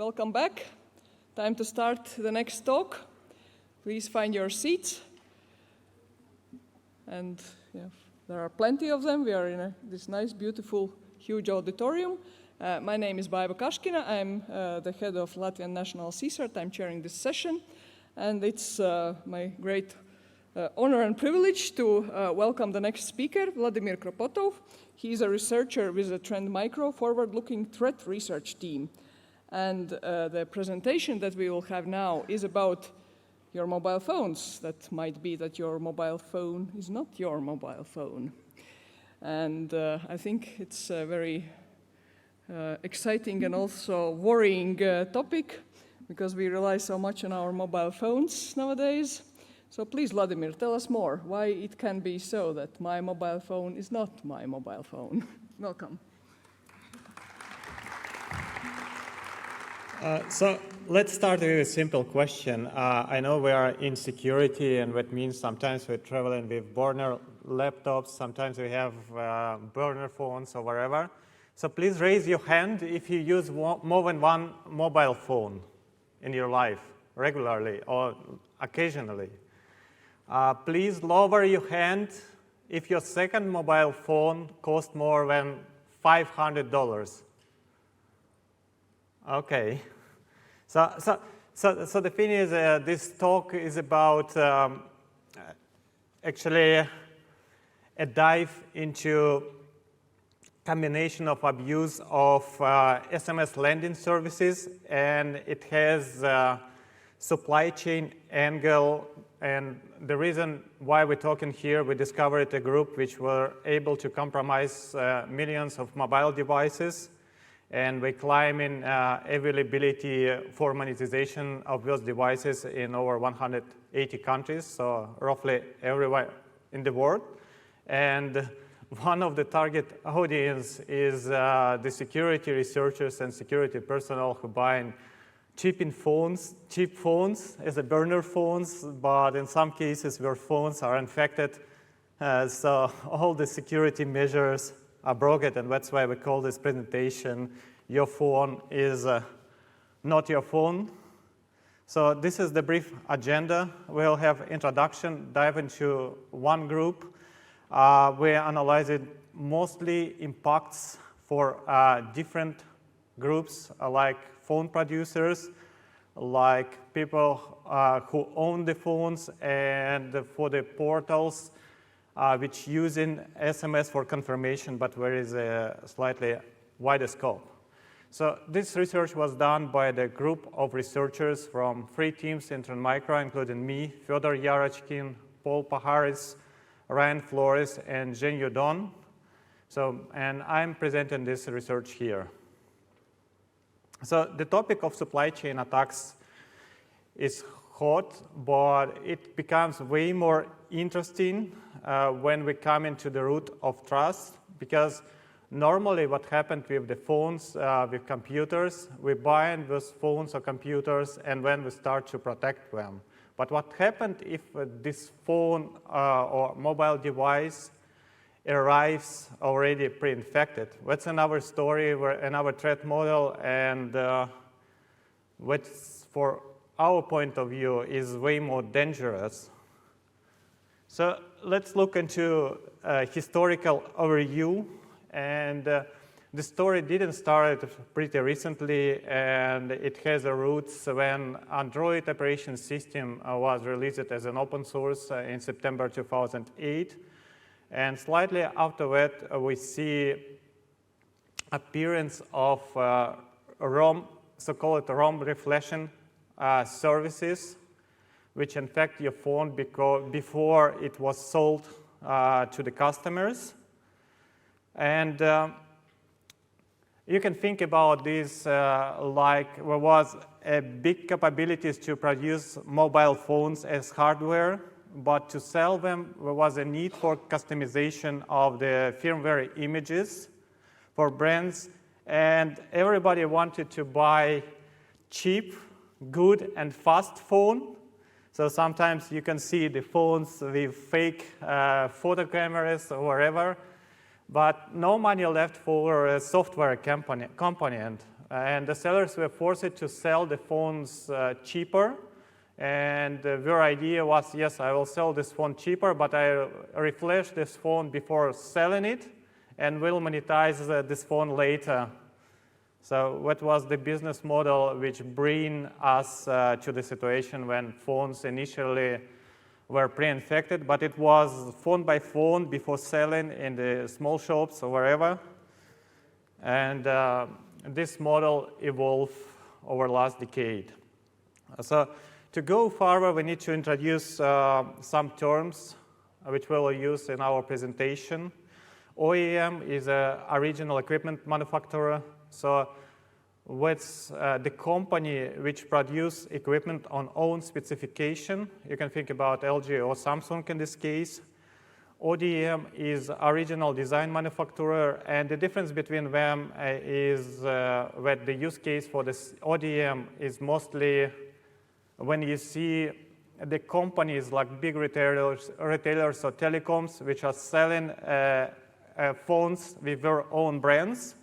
welcome back. Time to start the next talk. Please find your seats. And yeah, there are plenty of them. We are in this nice, beautiful, huge auditorium. My name is Baiva Kaškina. I'm the head of Latvian National CSERT. I'm chairing this session. And it's my great honor and privilege to welcome the next speaker, Vladimir Kropotov. He's a researcher with the Trend Micro forward-looking threat research team. And the presentation that we will have now is about your mobile phones. That might be that your mobile phone is not your mobile phone. And I think it's a very exciting and also worrying topic because we rely so much on our mobile phones nowadays. So please, Vladimir, tell us more why it can be so that my mobile phone is not my mobile phone. Welcome. So let's start with a simple question. I know we are in security, and that means sometimes we're traveling with burner laptops, sometimes we have burner phones or whatever. So please raise your hand if you use more than one mobile phone in your life, regularly or occasionally. Please lower your hand if your second mobile phone costs more than $500. Okay. So the thing is, this talk is about actually a dive into combination of abuse of SMS lending services, and it has supply chain angle. And the reason why we're talking here, we discovered a group which were able to compromise millions of mobile devices, and we're climbing availability for monetization of those devices in over 180 countries, so roughly everywhere in the world. And one of the target audience is the security researchers and security personnel who buy cheap phones as a burner phones, but in some cases where phones are infected, so all the security measures are broken, and that's why we call this presentation "Your phone is not your phone." So this is the brief agenda. We'll have introduction, dive into one group. We analyzed mostly impacts for different groups like phone producers, like people who own the phones, and for the portals which using SMS for confirmation, but there is a slightly wider scope. So this research was done by the group of researchers from 3 teams in Trend Micro, including me, Fyodor Yarachkin, Paul Paharis, Ryan Flores, and Zhen Yudon. And I'm presenting this research here. So the topic of supply chain attacks is hot, but it becomes way more interesting when we come into the root of trust, because normally what happened with the phones, with computers, we buy those phones or computers and then we start to protect them. But what happened if this phone or mobile device arrives already pre-infected? That's another story, another threat model, and what's for our point of view is way more dangerous. So let's look into a historical overview. And the story didn't start pretty recently, and it has a roots when Android operation system was released as an open source in September 2008. And slightly after that, we see appearance of ROM, so-called ROM reflection services, which infect your phone before it was sold to the customers. And you can think about this like there was a big capabilities to produce mobile phones as hardware, but to sell them, there was a need for customization of the firmware images for brands, and everybody wanted to buy cheap, good, and fast phone. So sometimes you can see the phones with fake photo cameras or whatever, but no money left for a software component. and the sellers were forced to sell the phones cheaper. And their idea was, yes, I will sell this phone cheaper, but I refresh this phone before selling it, and will monetize this phone later. So what was the business model which bring us to the situation when phones initially were pre-infected, but it was phone by phone before selling in the small shops or wherever. And this model evolved over the last decade. So to go further, we need to introduce some terms which we'll use in our presentation. OEM is an original equipment manufacturer. So what's the company which produce equipment on own specification? You can think about LG or Samsung in this case. ODM is original design manufacturer, and the difference between them is that the use case for this ODM is mostly when you see the companies like big retailers or telecoms which are selling phones with their own brands.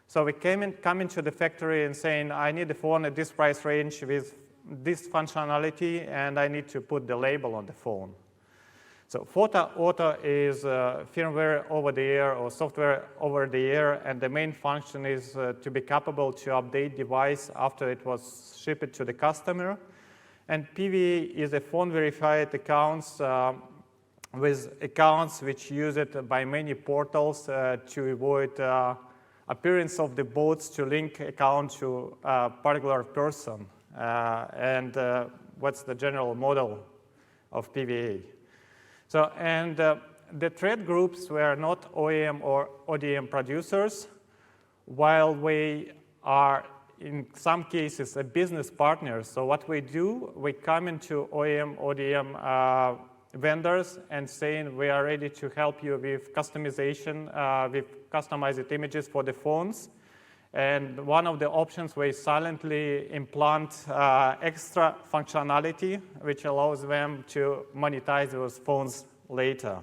So we come into the factory and saying, I need a phone at this price range with this functionality, and I need to put the label on the phone. So FOTA is firmware over the air or software over the air, and the main function is to be capable to update device after it was shipped to the customer. And PVA is a phone verified accounts with accounts which use it by many portals to avoid appearance of the bots to link account to a particular person. And what's the general model of PVA? So, and the threat groups were not OEM or ODM producers, while we are in some cases a business partner. So what we do, we come into OEM, ODM vendors and saying we are ready to help you with customization, with customized images for the phones. And one of the options we silently implant extra functionality, which allows them to monetize those phones later.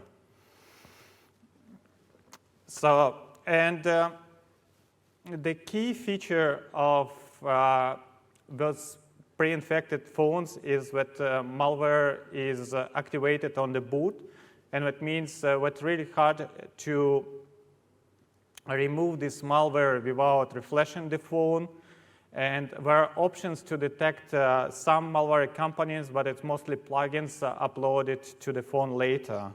So, and the key feature of those pre-infected phones is that malware is activated on the boot, and that means what's really hard to remove this malware without refreshing the phone. And there are options to detect some malware companies, but it's mostly plugins uploaded to the phone later.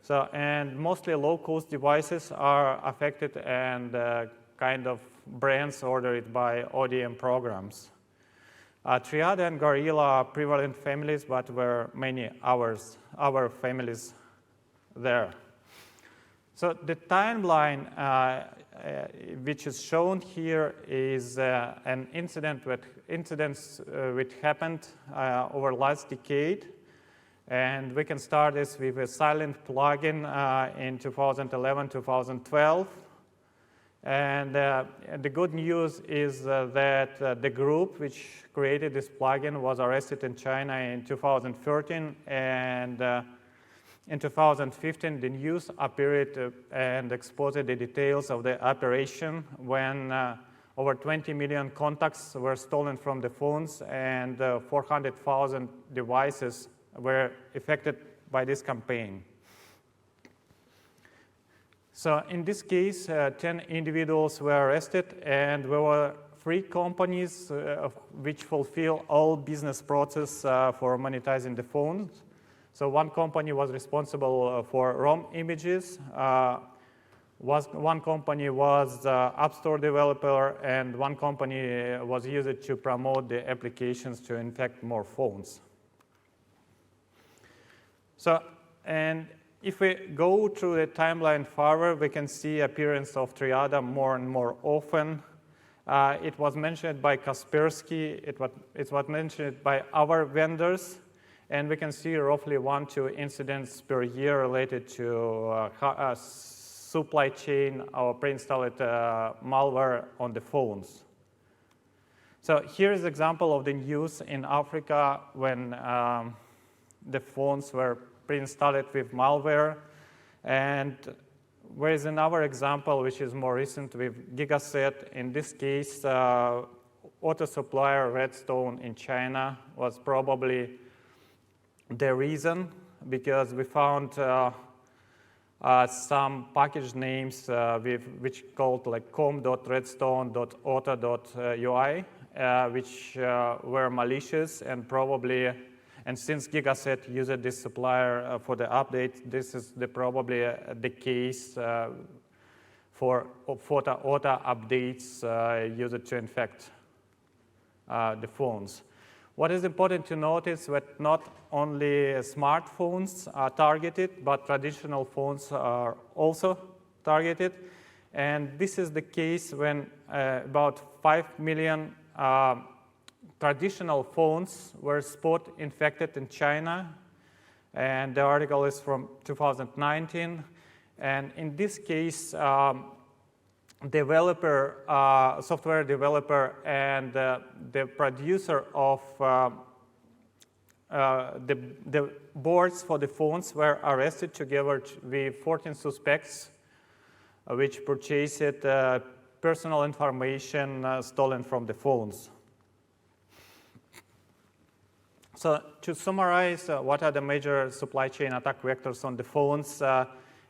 So, and mostly low-cost devices are affected, and kind of brands ordered by ODM programs. Triada and Guerilla are prevalent families, but there were many our families there. So the timeline which is shown here is an incidents which happened over last decade. And we can start this with a silent plugin in 2011, 2012. And the good news is that the group which created this plugin was arrested in China in 2013, and in 2015 the news appeared and exposed the details of the operation when over 20 million contacts were stolen from the phones, and 400,000 devices were affected by this campaign. So in this case, 10 individuals were arrested, and there were 3 companies which fulfill all business process for monetizing the phones. So one company was responsible for ROM images, one company was App Store developer, and one company was used to promote the applications to infect more phones. So, and if we go through the timeline further, we can see appearance of Triada more and more often. It was mentioned by Kaspersky, it was mentioned by our vendors, and we can see roughly 1-2 incidents per year related to supply chain or pre-installed malware on the phones. So here is an example of the news in Africa when the phones were pre-installed with malware, and whereas in our example, which is more recent with Gigaset, in this case, auto supplier Redstone in China was probably the reason, because we found some package names which called like com.redstone.auto.ui, which were malicious, and probably, and since Gigaset used this supplier for the update, this is probably the case for auto updates used to infect the phones. What is important to notice that not only smartphones are targeted, but traditional phones are also targeted. And this is the case when about 5 million traditional phones were spot infected in China. And the article is from 2019. And in this case, software developer and the producer of the boards for the phones were arrested together with 14 suspects, which purchased personal information stolen from the phones. So to summarize, what are the major supply chain attack vectors on the phones?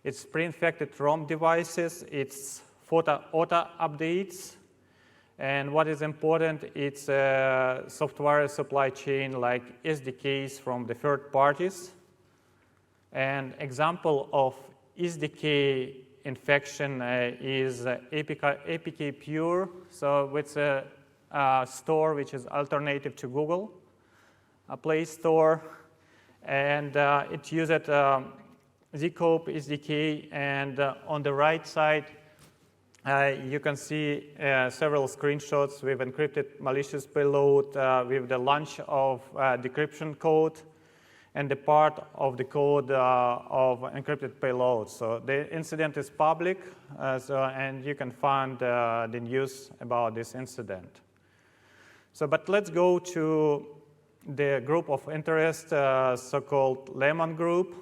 It's pre-infected ROM devices, it's auto updates, and what is important, it's software supply chain like SDKs from the third parties. An example of SDK infection is APK Pure. So it's a store which is alternative to Google, a Play Store, and it uses Zcope SDK, and on the right side, you can see several screenshots with encrypted malicious payload with the launch of decryption code and the part of the code of encrypted payload. So the incident is public, and you can find the news about this incident. So, but let's go to the group of interest, so-called Lemon Group.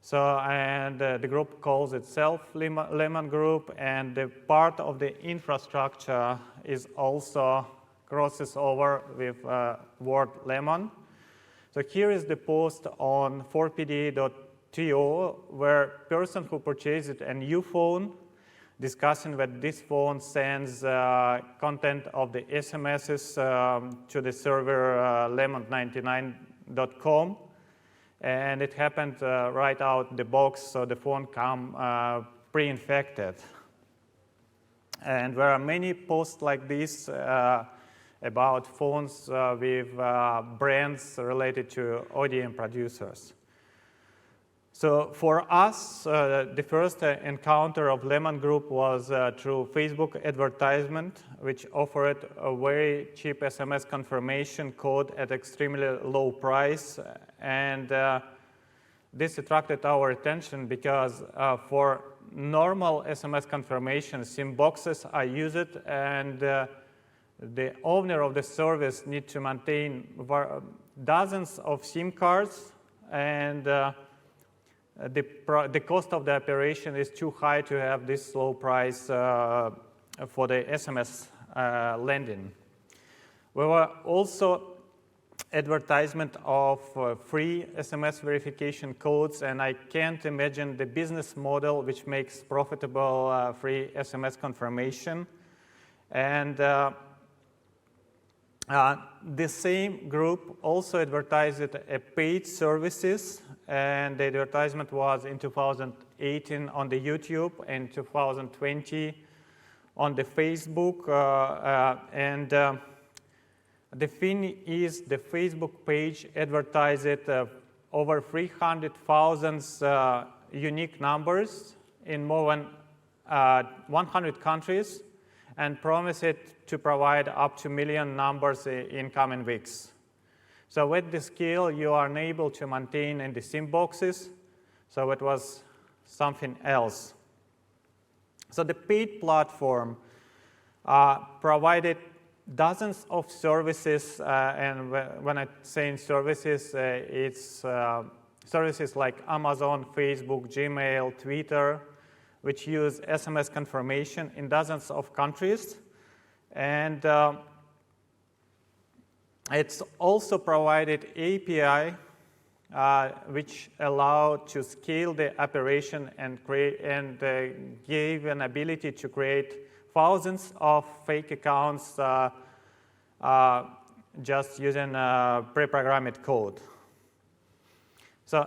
So, and the group calls itself Lemon Group, and the part of the infrastructure is also crosses over with word lemon. So here is the post on 4pda.to, where person who purchased a new phone discussing that this phone sends content of the SMSs to the server lemon99.com. And it happened right out the box, so the phone come pre-infected. And there are many posts like this about phones with brands related to ODM producers. So for us, the first encounter of Lemon Group was through Facebook advertisement, which offered a very cheap SMS confirmation code at extremely low price. And this attracted our attention because for normal SMS confirmation, SIM boxes are used, and the owner of the service needs to maintain dozens of SIM cards, and the cost of the operation is too high to have this low price for the SMS lending. We were also advertisement of free SMS verification codes, and I can't imagine the business model which makes profitable free SMS confirmation. And the same group also advertised paid services, and the advertisement was in 2018 on the YouTube and 2020 on the Facebook. The thing is, the Facebook page advertised over 300,000 unique numbers in more than 100 countries, and promised to provide up to 1 million numbers in coming weeks. So with the scale, you are unable to maintain in the SIM boxes, so it was something else. So the paid platform provided dozens of services, and when I'm saying services, it's services like Amazon, Facebook, Gmail, Twitter, which use SMS confirmation in dozens of countries. And it's also provided API which allow to scale the operation and create and gave an ability to create thousands of fake accounts just using pre-programmed code. So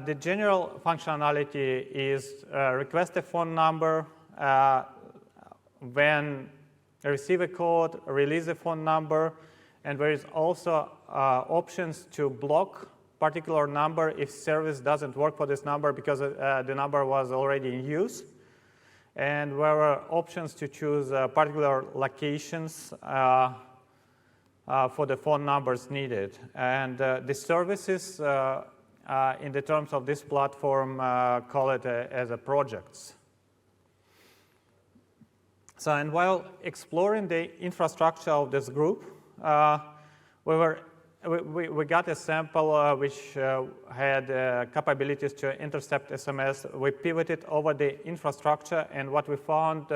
the general functionality is request a phone number, when receive a code, release a phone number, and there is also options to block particular number if service doesn't work for this number because the number was already in use. And there are options to choose particular locations for the phone numbers needed. And the services in the terms of this platform call it as a projects. So, and while exploring the infrastructure of this group, we got a sample which had capabilities to intercept SMS. We pivoted over the infrastructure, and what we found,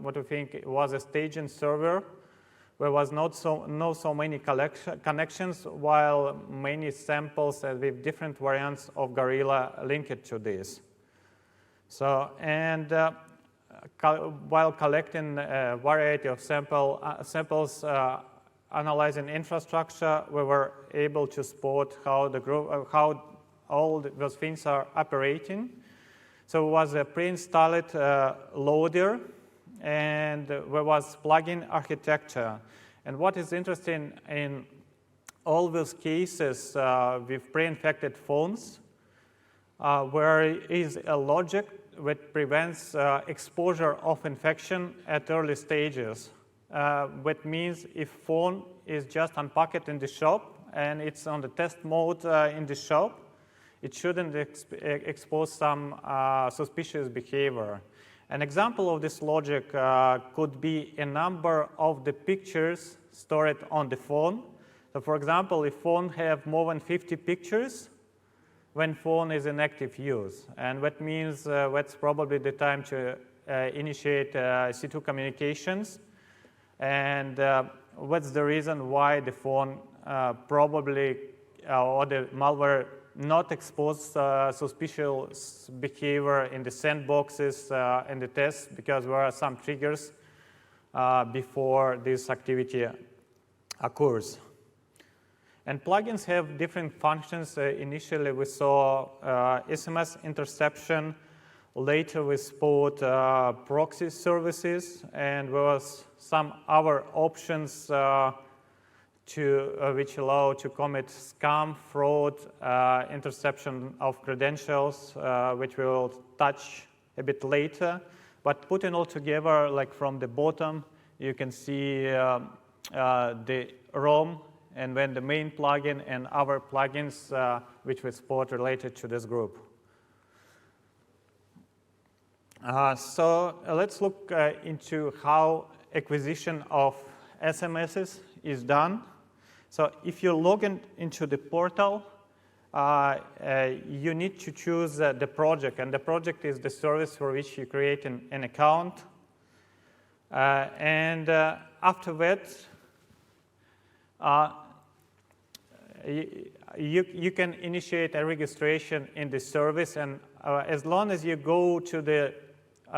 what we think was a staging server. There was not so many connections, while many samples with different variants of Guerilla linked to this. So, and while collecting a variety of samples, analyzing infrastructure, we were able to spot how the group, how all those things are operating. So it was a pre-installed loader, and there was plugin architecture. And what is interesting in all those cases with pre-infected phones, where is a logic that prevents exposure of infection at early stages. That means if phone is just unpacked in the shop and it's on the test mode in the shop, it shouldn't expose some suspicious behavior. An example of this logic could be a number of the pictures stored on the phone. So for example, if phone have more than 50 pictures, when phone is in active use. And that means that's probably the time to initiate C2 communications. And what's the reason why the phone probably, or the malware not expose suspicious behavior in the sandboxes and the tests, because there are some triggers before this activity occurs. And plugins have different functions. Initially, we saw SMS interception. Later, we spot proxy services, and there was some other options which allow to commit scam, fraud, interception of credentials, which we will touch a bit later. But putting all together, like from the bottom, you can see the ROM, and then the main plugin and other plugins which we spot related to this group. So let's look into how acquisition of SMSs is done. So if you log into the portal, you need to choose the project, and the project is the service for which you create an account. And after that, you can initiate a registration in the service, and as long as you go to the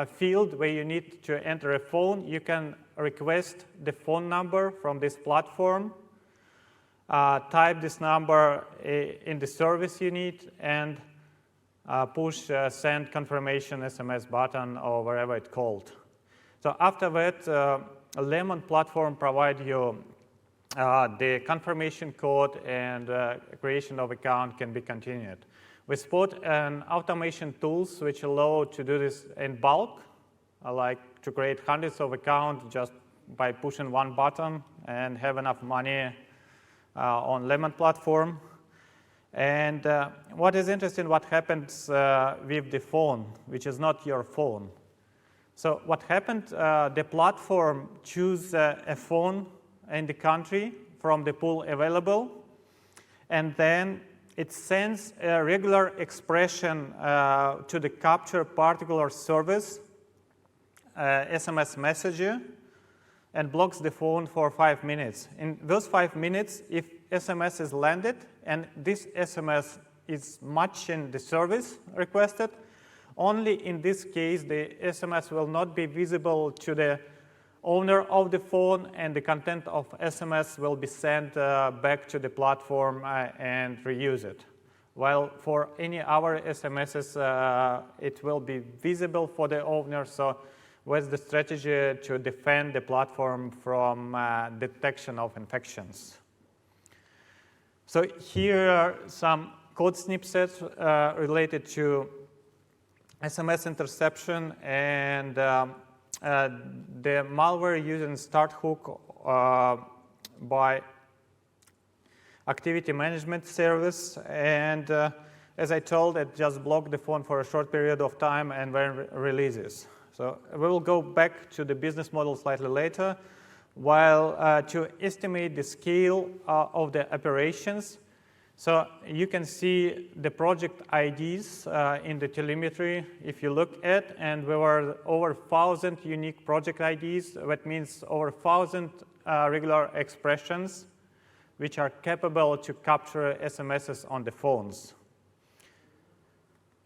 field where you need to enter a phone, you can request the phone number from this platform, type this number in the service you need, and push send confirmation SMS button or wherever it's called. So after that, Lemon platform provides you the confirmation code, and creation of account can be continued. We spot an automation tools which allow to do this in bulk, like to create hundreds of accounts just by pushing one button and have enough money on Lemon platform. And what is interesting, what happens with the phone, which is not your phone. So what happened, the platform choose a phone in the country from the pool available, and then it sends a regular expression to the capture particular service SMS messenger and blocks the phone for 5 minutes. In those 5 minutes, if SMS is landed and this SMS is matching the service requested, only in this case the SMS will not be visible to the owner of the phone, and the content of SMS will be sent back to the platform and reuse it. While for any other SMSs, it will be visible for the owner. So what's the strategy to defend the platform from detection of infections? So here are some code snippets related to SMS interception and the malware using start hook by activity management service, and as I told, it just blocked the phone for a short period of time and then releases. So we will go back to the business model slightly later. While to estimate the scale of the operations, so you can see the project IDs in the telemetry if you look at, and there were over 1,000 unique project IDs. That means over 1,000 regular expressions which are capable to capture SMSs on the phones.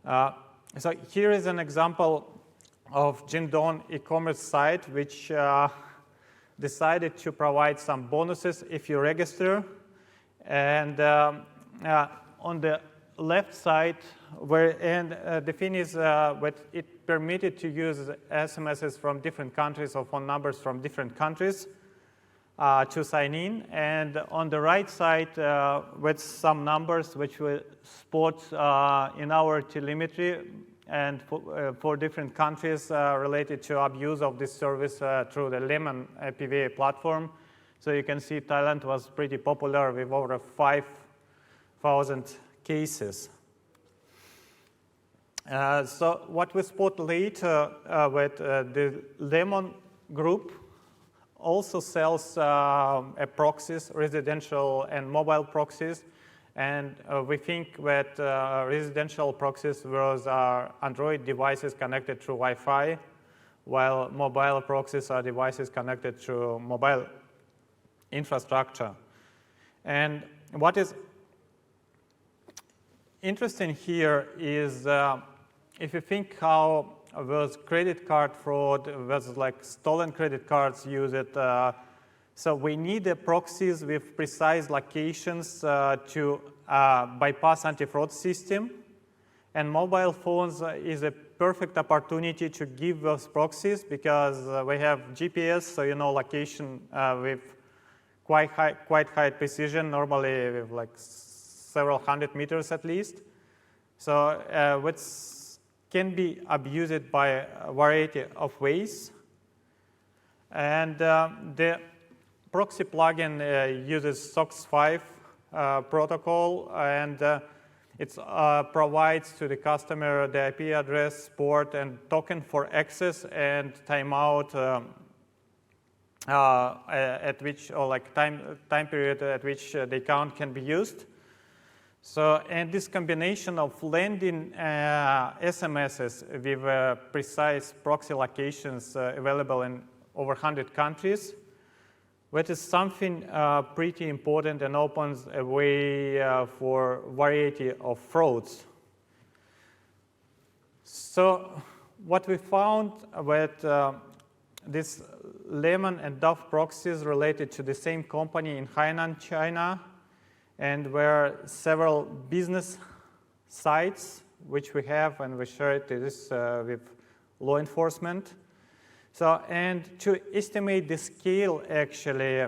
So here is an example of Jingdong e-commerce site which decided to provide some bonuses if you register. And on the left side, the thing is that it permitted to use SMSs from different countries or phone numbers from different countries to sign in. And on the right side, with some numbers which we spot in our telemetry and for different countries related to abuse of this service through the Lemon PVA platform. So you can see Thailand was pretty popular with over 5,000 cases. So what we spot later with the Lemon group also sells proxies, residential and mobile proxies. And we think that residential proxies was Android devices connected through Wi-Fi, while mobile proxies are devices connected through mobile infrastructure. And what is interesting here is if you think how those credit card fraud, was like stolen credit cards use it. So we need the proxies with precise locations to bypass anti-fraud system. And mobile phones is a perfect opportunity to give those proxies because we have GPS, so you know location with quite high precision, normally with like several hundred meters at least. So which can be abused by a variety of ways. And the proxy plugin uses SOX5 protocol, and it provides to the customer the IP address, port, and token for access and timeout at which, or like time period at which the account can be used. So, and this combination of landing SMSs with precise proxy locations available in over 100 countries, that is something pretty important and opens a way for variety of frauds. So what we found that this Lemon and Dove proxies related to the same company in Hainan, China, and where several business sites which we have, and we share this with law enforcement. So, and to estimate the scale, actually,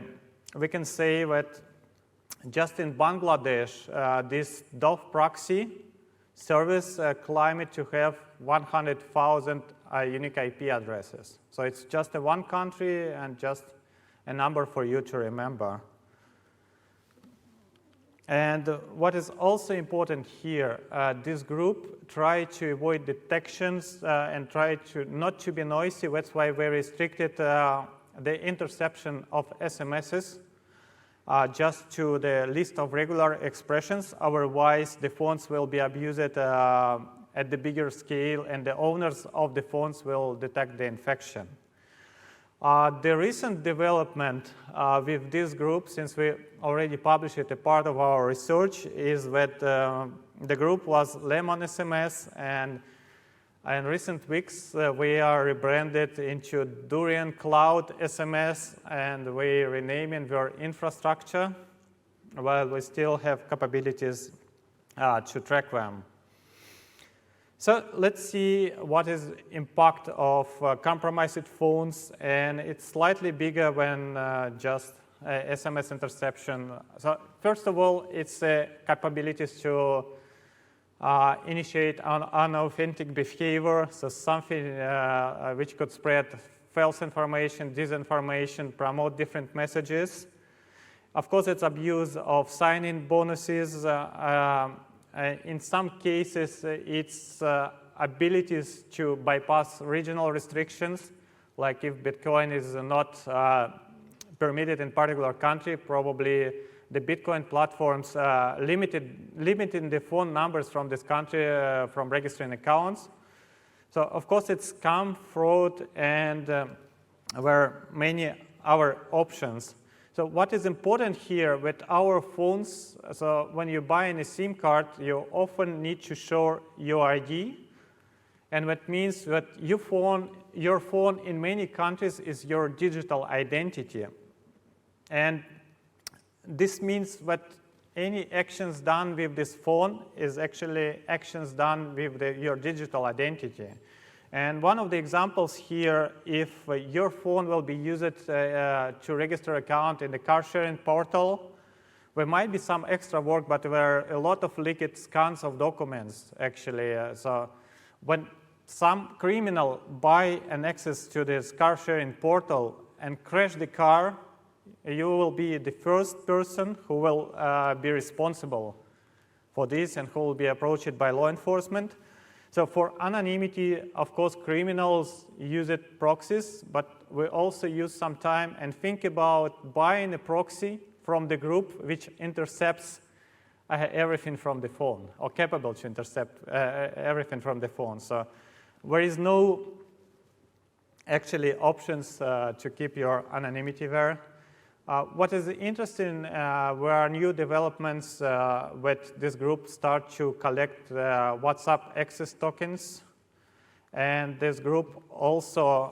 we can say that just in Bangladesh, this Dove proxy service claimed to have 100,000 unique IP addresses. So it's just one country and just a number for you to remember. And what is also important here, this group tried to avoid detections and tried to not to be noisy. That's why we restricted the interception of SMSs just to the list of regular expressions. Otherwise, the phones will be abused at the bigger scale, and the owners of the phones will detect the infection. The recent development with this group, since we already published it, a part of our research, is that the group was Lemon SMS, and in recent weeks we are rebranded into Durian Cloud SMS, and we renaming their infrastructure, while we still have capabilities to track them. So let's see what is impact of compromised phones, and it's slightly bigger than just SMS interception. So first of all, it's capabilities to initiate unauthentic behavior, so something which could spread false information, disinformation, promote different messages. Of course, it's abuse of sign-in bonuses. In some cases, it's abilities to bypass regional restrictions, like if Bitcoin is not permitted in particular country, probably the Bitcoin platforms limiting the phone numbers from this country from registering accounts. So of course, it's scam, fraud, and there are many other options. So what is important here with our phones, so when you buy a SIM card, you often need to show your ID. And that means that your phone in many countries is your digital identity. And this means that any actions done with this phone is actually actions done with your digital identity. And one of the examples here, if your phone will be used to register account in the car sharing portal, there might be some extra work, but there are a lot of leaked scans of documents, actually. So when some criminal buy an access to this car sharing portal and crash the car, you will be the first person who will be responsible for this and who will be approached by law enforcement. So for anonymity, of course, criminals use proxies, but we also use some time and think about buying a proxy from the group which intercepts everything from the phone, or capable to intercept everything from the phone. So there is no actually options to keep your anonymity there. What is interesting, there are new developments with this group start to collect WhatsApp access tokens. And this group also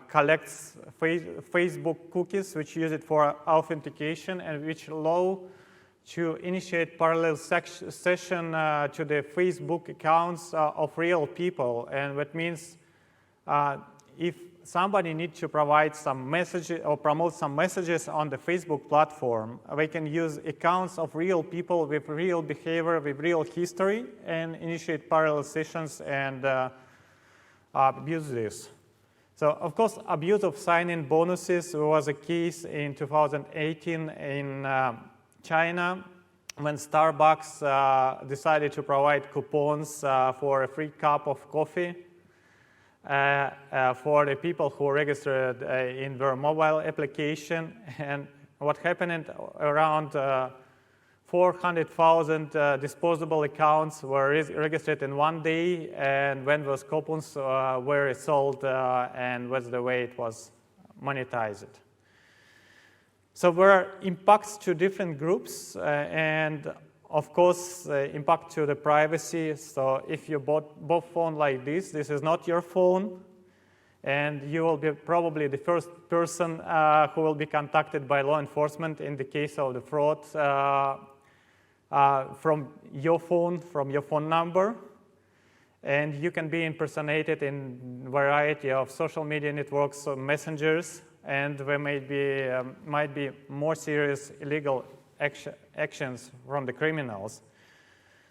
collects Facebook cookies, which use it for authentication and which allow to initiate parallel session to the Facebook accounts of real people. And that means if somebody needs to provide some messages or promote some messages on the Facebook platform, they can use accounts of real people with real behavior, with real history, and initiate parallel sessions and abuse this. So, of course, abuse of sign-in bonuses was a case in 2018 in China when Starbucks decided to provide coupons for a free cup of coffee for the people who registered in their mobile application. And what happened, around 400,000 disposable accounts were registered in one day, and when those coupons were sold, and was the way it was monetized. So there are impacts to different groups, and of course, impact to the privacy. So if you bought phone like this is not your phone, and you will be probably the first person who will be contacted by law enforcement in the case of the fraud from your phone number. And you can be impersonated in a variety of social media networks or messengers, and there might be more serious illegal actions from the criminals.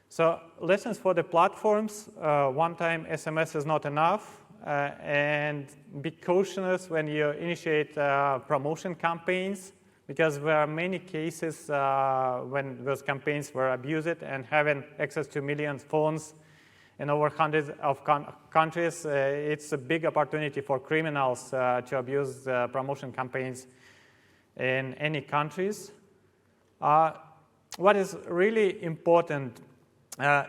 So lessons for the platforms: one-time SMS is not enough, and be cautious when you initiate promotion campaigns, because there are many cases when those campaigns were abused, and having access to millions of phones in over hundreds of countries, it's a big opportunity for criminals to abuse promotion campaigns in any countries. What is really important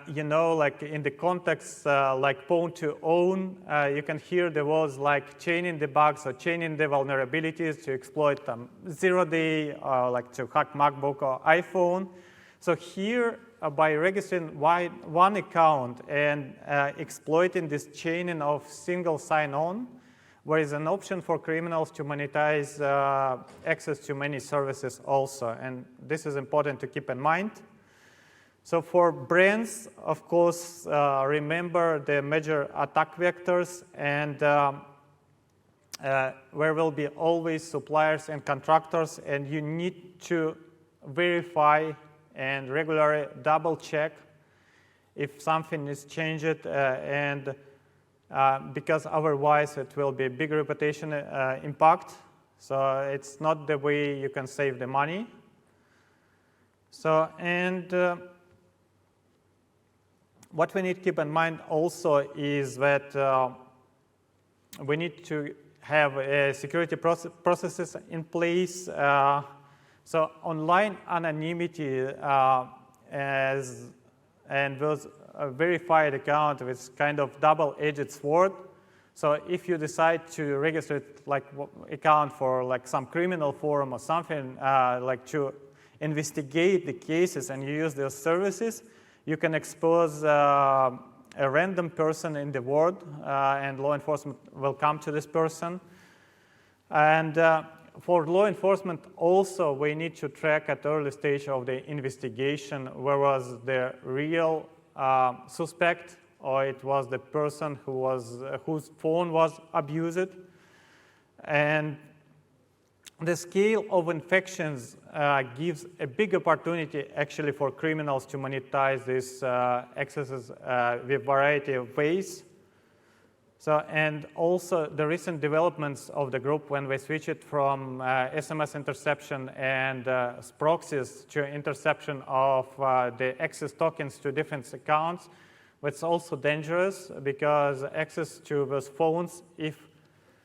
you know, like in the context like pawn to own, you can hear there was like chaining the bugs or chaining the vulnerabilities to exploit 0-day, like to hack MacBook or iPhone. So here, by registering one account and exploiting this chaining of single sign-on, there is an option for criminals to monetize access to many services also. And this is important to keep in mind. So for brands, of course, remember the major attack vectors, and there will be always suppliers and contractors, and you need to verify and regularly double check if something is changed, and because otherwise it will be a big reputation impact. So it's not the way you can save the money. So, and what we need to keep in mind also is that we need to have security processes in place. So online anonymity and those verified account with kind of double-edged sword. So if you decide to register like account for like some criminal forum or something, like to investigate the cases and you use their services, you can expose a random person in the world, and law enforcement will come to this person. And for law enforcement also, we need to track at early stage of the investigation where was the real suspect, or it was the person whose phone was abused. And the scale of infections gives a big opportunity actually for criminals to monetize these accesses with a variety of ways. So, and also the recent developments of the group when we switch it from SMS interception and proxies to interception of the access tokens to different accounts, it's also dangerous because access to those phones, if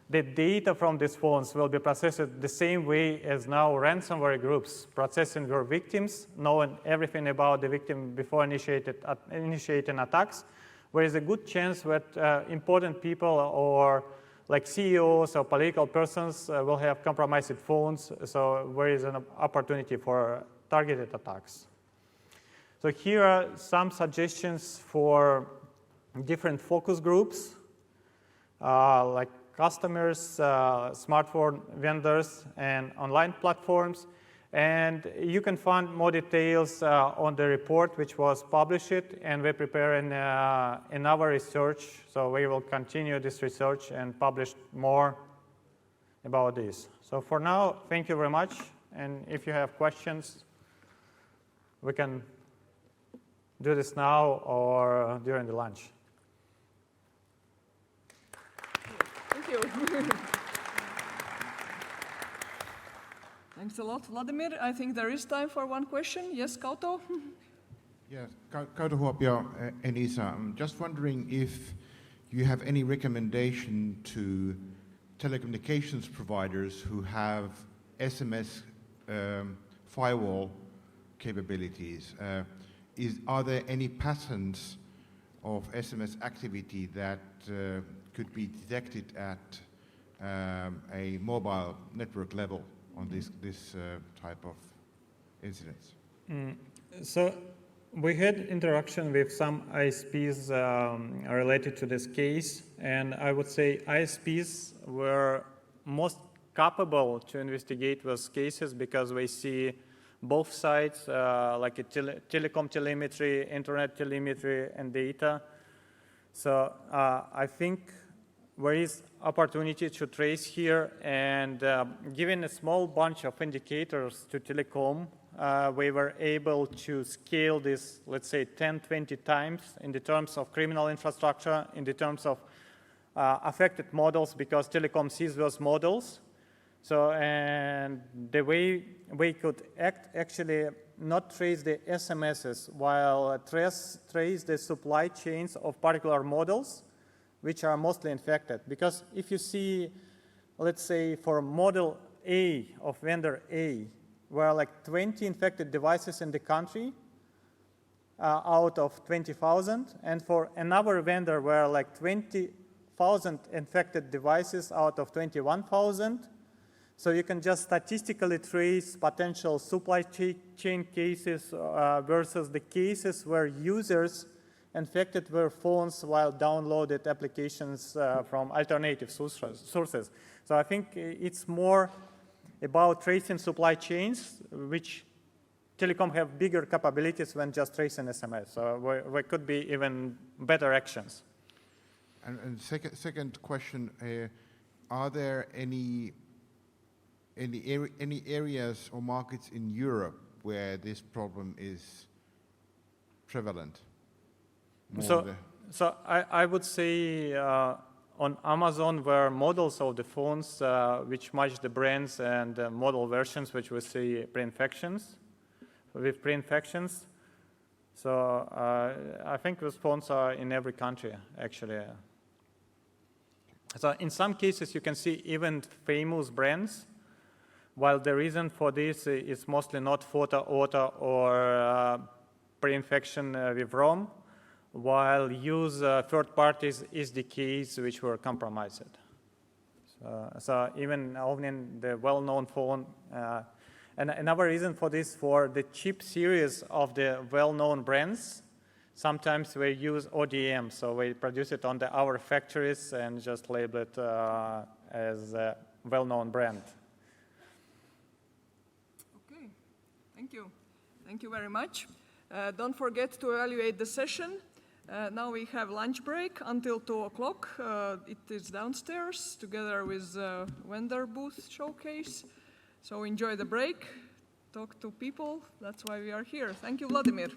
the data from these phones will be processed the same way as now ransomware groups processing their victims, knowing everything about the victim before initiating attacks, there is a good chance that important people or like CEOs or political persons will have compromised phones, so there is an opportunity for targeted attacks. So here are some suggestions for different focus groups, like customers, smartphone vendors, and online platforms. And you can find more details on the report which was published, and we're preparing another research. So we will continue this research and publish more about this. So for now, thank you very much. And if you have questions, we can do this now or during the lunch. Thank you. Thanks a lot, Vladimir. I think there is time for one question. Yes, Kauto? Yes, Kauto Huopio, Enisa. I'm just wondering if you have any recommendation to telecommunications providers who have SMS firewall capabilities. Are there any patterns of SMS activity that could be detected at a mobile network level on this type of incidents? So we had interaction with some ISPs related to this case, and I would say ISPs were most capable to investigate those cases because we see both sides, like a telecom telemetry, internet telemetry, and data. So I think there is opportunity to trace here, and given a small bunch of indicators to telecom, we were able to scale this, let's say, 10, 20 times in the terms of criminal infrastructure, in the terms of affected models, because telecom sees those models. So, and the way we could actually not trace the SMSs while trace the supply chains of particular models, which are mostly infected. Because if you see, let's say, for model A of vendor A, where like 20 infected devices in the country, out of 20,000, and for another vendor were like 20,000 infected devices out of 21,000. So you can just statistically trace potential supply chain cases versus the cases where users infected their phones while downloaded applications from alternative sources. So I think it's more about tracing supply chains, which telecom have bigger capabilities than just tracing SMS. So there could be even better actions. And second question, are there any areas or markets in Europe where this problem is prevalent? So I would say on Amazon there are models of the phones which match the brands and model versions which we see pre-infections. With pre-infections. So I think those phones are in every country, actually. So in some cases, you can see even famous brands, while the reason for this is mostly not photo auto or pre-infection with ROM, while use third parties SDKs which were compromised. So even owning the well-known phone, and another reason for this, for the cheap series of the well-known brands, sometimes we use ODM, so we produce it on our factories and just label it as a well-known brand. Okay, thank you. Thank you very much. Don't forget to evaluate the session. Now we have lunch break until 2 o'clock. It is downstairs together with vendor booth showcase. So enjoy the break, talk to people. That's why we are here. Thank you, Vladimir.